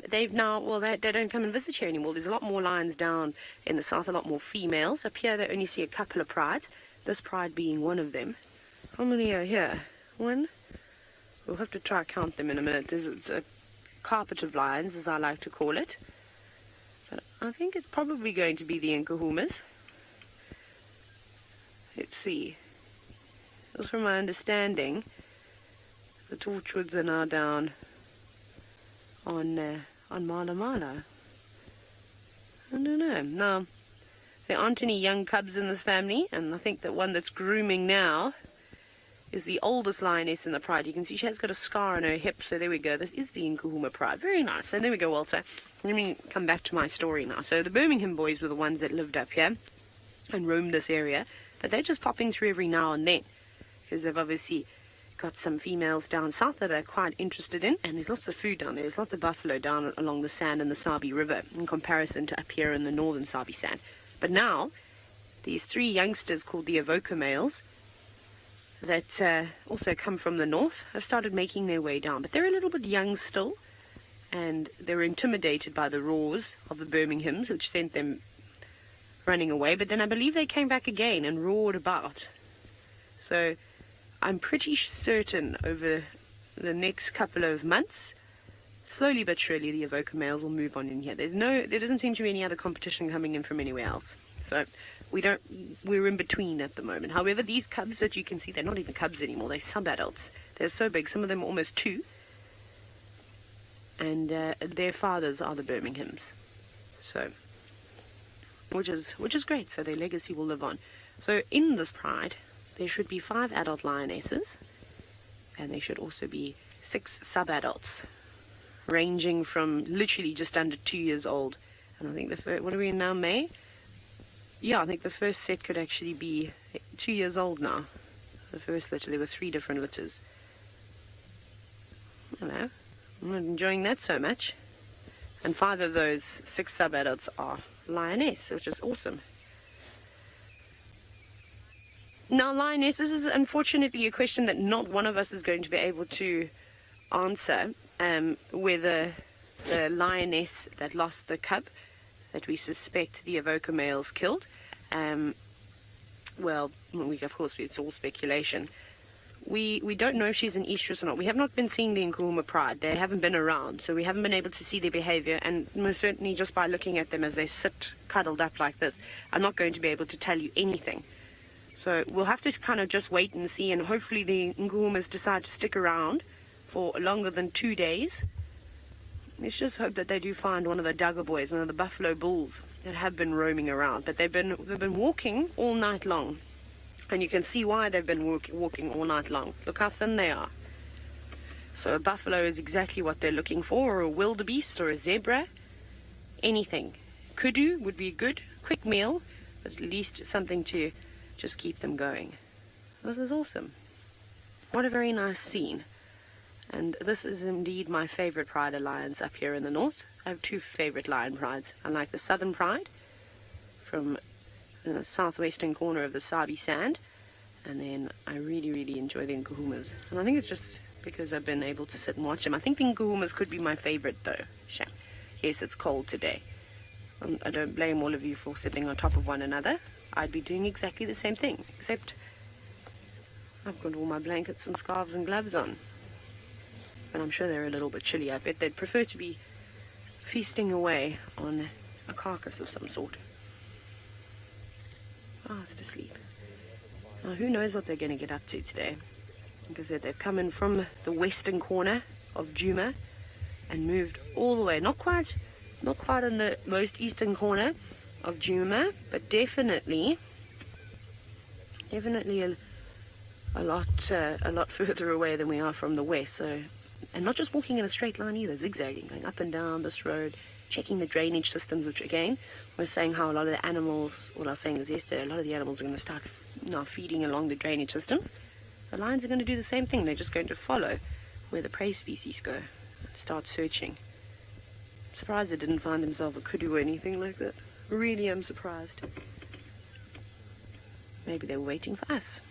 they've now, well, they don't come and visit here anymore. There's a lot more lions down in the south, a lot more females. Up here, they only see a couple of prides, this pride being one of them. How many are here? One? We'll have to try count them in a minute. There's a carpet of lions, as I like to call it. But I think it's probably going to be the Nkuhumas. Let's see. Just from my understanding, the Torchwoods are now down on Mala Mala. I don't know. Now, there aren't any young cubs in this family, and I think that one that's grooming now is the oldest lioness in the pride. You can see she has got a scar on her hip, so there we go. This is the Nkuhuma pride. Very nice. And there we go, Walter. Let me come back to my story now. So the Birmingham boys were the ones that lived up here and roamed this area, but they're just popping through every now and then because they've obviously got some females down south that they're quite interested in, and there's lots of food down there. There's lots of buffalo down along the sand in the Sabi River in comparison to up here in the northern Sabi sand. But now, these three youngsters called the Avoca males that also come from the north have started making their way down. But they're a little bit young still, and they were intimidated by the roars of the Birminghams, which sent them running away. But then I believe they came back again and roared about. So I'm pretty certain over the next couple of months, slowly but surely, the Avoca males will move on in here. There doesn't seem to be any other competition coming in from anywhere else. So we're in between at the moment. However, these cubs that you can see, they're not even cubs anymore. They're sub-adults. They're so big. Some of them are almost 2. And their fathers are the Birminghams. So, which is great. So their legacy will live on. So in this pride, there should be 5 adult lionesses, and there should also be 6 sub-adults, ranging from literally just under 2 years old. And I think the first, what are we in now, May? Yeah, I think the first set could actually be 2 years old now. The first litter, there were 3 different litters. Hello, I'm not enjoying that so much. And 5 of those 6 sub-adults are lioness, which is awesome. Now, lioness, this is unfortunately a question that not one of us is going to be able to answer, whether the lioness that lost the cub that we suspect the Avoca males killed, well, of course, it's all speculation. We don't know if she's an estrus or not. We have not been seeing the Nkuhuma pride. They haven't been around, so we haven't been able to see their behavior, and most certainly just by looking at them as they sit cuddled up like this, I'm not going to be able to tell you anything. So we'll have to kind of just wait and see, and hopefully the Nkuhumas decide to stick around for longer than 2 days. Let's just hope that they do find one of the Duggar boys, one of the buffalo bulls that have been roaming around. But they've been walking all night long, and you can see why they've been walking all night long. Look how thin they are. So a buffalo is exactly what they're looking for, or a wildebeest, or a zebra, anything. Kudu would be a good, quick meal, but at least something to just keep them going. This is awesome. What a very nice scene. And this is indeed my favorite pride of lions up here in the north. I have 2 favorite lion prides. I like the southern pride from the southwestern corner of the Sabi Sand, and then I really, really enjoy the Nkuhumas. And I think it's just because I've been able to sit and watch them. I think the Nkuhumas could be my favorite though. Shame. Yes, it's cold today. I don't blame all of you for sitting on top of one another. I'd be doing exactly the same thing, except I've got all my blankets and scarves and gloves on. But I'm sure they're a little bit chilly. I bet they'd prefer to be feasting away on a carcass of some sort. Fast asleep. Now, who knows what they're going to get up to today? Like I said, they've come in from the western corner of Djuma and moved all the way. Not quite in the most eastern corner of Djuma, but definitely a lot further away than we are from the west. So, and not just walking in a straight line either, zigzagging, going up and down this road, checking the drainage systems, which again, we're saying how a lot of the animals, what I was saying was yesterday, a lot of the animals are going to start now feeding along the drainage systems. The lions are going to do the same thing. They're just going to follow where the prey species go and start searching. I'm surprised they didn't find themselves a kudu or anything like that. Really am surprised. Maybe they were waiting for us.